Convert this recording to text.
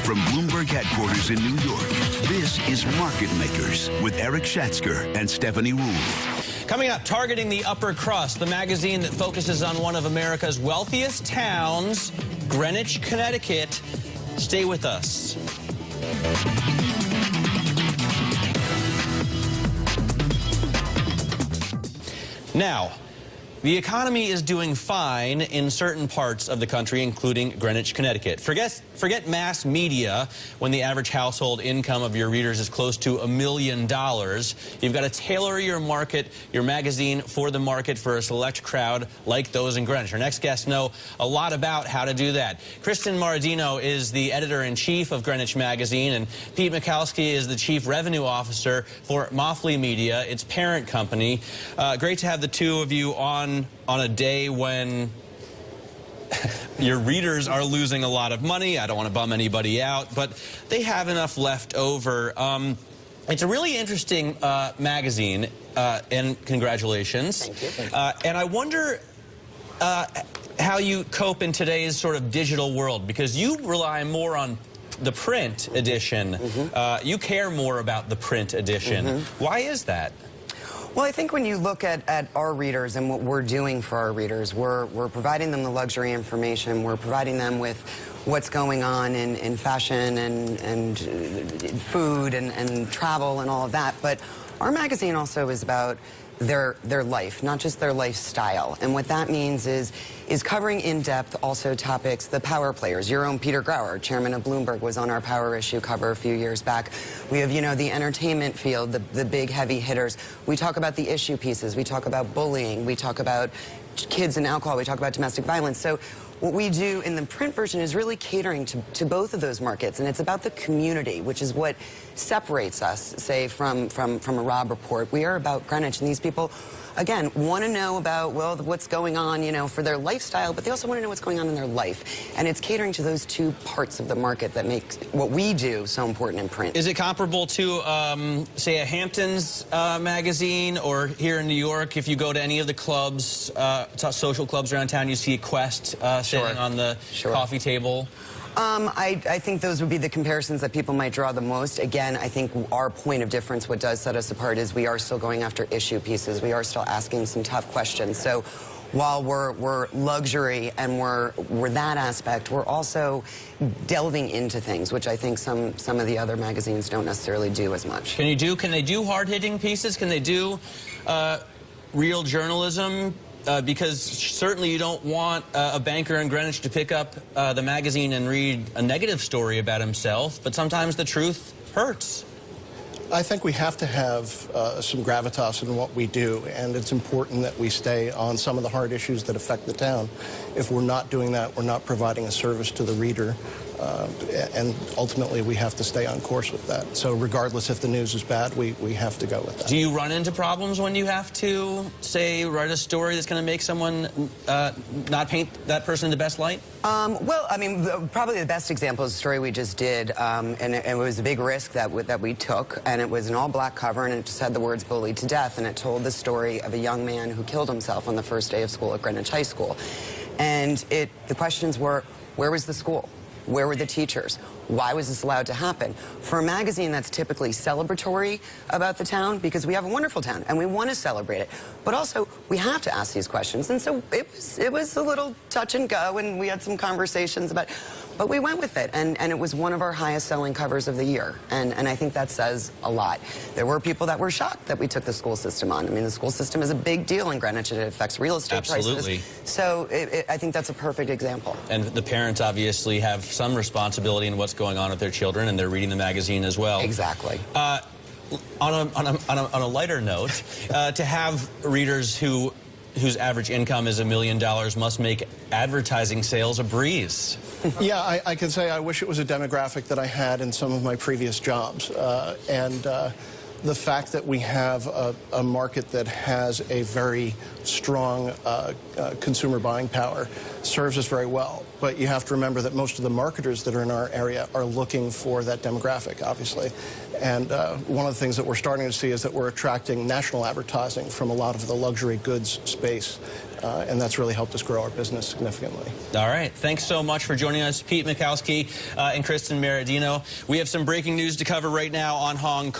From Bloomberg headquarters in New York, this is Market Makers with Eric Schatzker and Stephanie Ruhle. Coming up, Targeting the Upper Crust, the magazine that focuses on one of America's wealthiest towns, Greenwich, Connecticut. Stay with us. Now, the economy is doing fine in certain parts of the country, including Greenwich, Connecticut. Forget mass media when the average household income of your readers is close to $1 million. You've got to tailor your magazine for the market for a select crowd like those in Greenwich. Our next guests know a lot about how to do that. Cristin Marandino is the editor-in-chief of Greenwich Magazine, and Pete Michalsky is the chief revenue officer for Mofley Media, its parent company. Great to have the two of you on a day when your readers are losing a lot of money. I don't want to bum anybody out, but they have enough left over. It's a really interesting magazine, and congratulations. Thank you. And I wonder how you cope in today's sort of digital world, because you rely more on the print edition. You care more about the print edition. Why is that? Well, I think when you look at our readers and what we're doing for our readers, we're providing them the luxury information. We're providing them with what's going on in fashion and food and travel and all of that. But our magazine also is about their life, not just their lifestyle. And what that means is covering in depth also topics, the power players. Your own Peter Grauer, chairman of Bloomberg, was on our power issue cover a few years back. We have, the entertainment field, the big heavy hitters. We talk about the issue pieces. We talk about bullying. We talk about kids and alcohol. We talk about domestic violence. So what we do in the print version is really catering to both of those markets, and it's about the community, which is what separates us, say, from a Robb Report. We are about Greenwich, and these people, again, want to know about, well, what's going on, for their lifestyle, but they also want to know what's going on in their life. And it's catering to those two parts of the market that makes what we do so important in print. Is it comparable to, say, a Hamptons magazine, or here in New York, if you go to any of the clubs, social clubs around town, you see a Quest sitting on the coffee table? I think those would be the comparisons that people might draw the most. Again, I think our point of difference, what does set us apart, is we are still going after issue pieces. We are still asking some tough questions. So while we're luxury and we're that aspect, we're also delving into things, which I think some of the other magazines don't necessarily do as much. Can they do hard-hitting pieces? Can they do real journalism? Because certainly you don't want a banker in Greenwich to pick up the magazine and read a negative story about himself, but sometimes the truth hurts. I think we have to have some gravitas in what we do, and it's important that we stay on some of the hard issues that affect the town. If we're not doing that, we're not providing a service to the reader, and ultimately we have to stay on course with that. So regardless if the news is bad, we have to go with that. Do you run into problems when you have to, say, write a story that's going to make someone not paint that person in the best light? Well, I mean, probably the best example is the story we just did, and it was a big risk that we took, and it was an all-black cover, and it just had the words "bullied to death," and it told the story of a young man who killed himself on the first day of school at Greenwich High School. And the questions were, where was the school? Where were the teachers? Why was this allowed to happen? For a magazine that's typically celebratory about the town, because we have a wonderful town and we want to celebrate it, but also we have to ask these questions. And so it was a little touch and go, and we had some conversations about, but we went with it, and it was one of our highest selling covers of the year. And I think that says a lot. There were people that were shocked that we took the school system on. I mean, the school system is a big deal in Greenwich, and it affects real estate Absolutely. prices. So I think that's a perfect example. And the parents obviously have some responsibility in what's going on with their children, and they're reading the magazine as well. Exactly. On a lighter note, to have readers whose average income is $1 million must make advertising sales a breeze. Yeah, I can say I wish it was a demographic that I had in some of my previous jobs. The fact that we have a market that has a very strong consumer buying power serves us very well. But you have to remember that most of the marketers that are in our area are looking for that demographic, obviously. And one of the things that we're starting to see is that we're attracting national advertising from a lot of the luxury goods space. and that's really helped us grow our business significantly. All right. Thanks so much for joining us, Pete Michalsky and Cristin Marandino. We have some breaking news to cover right now on Hong Kong.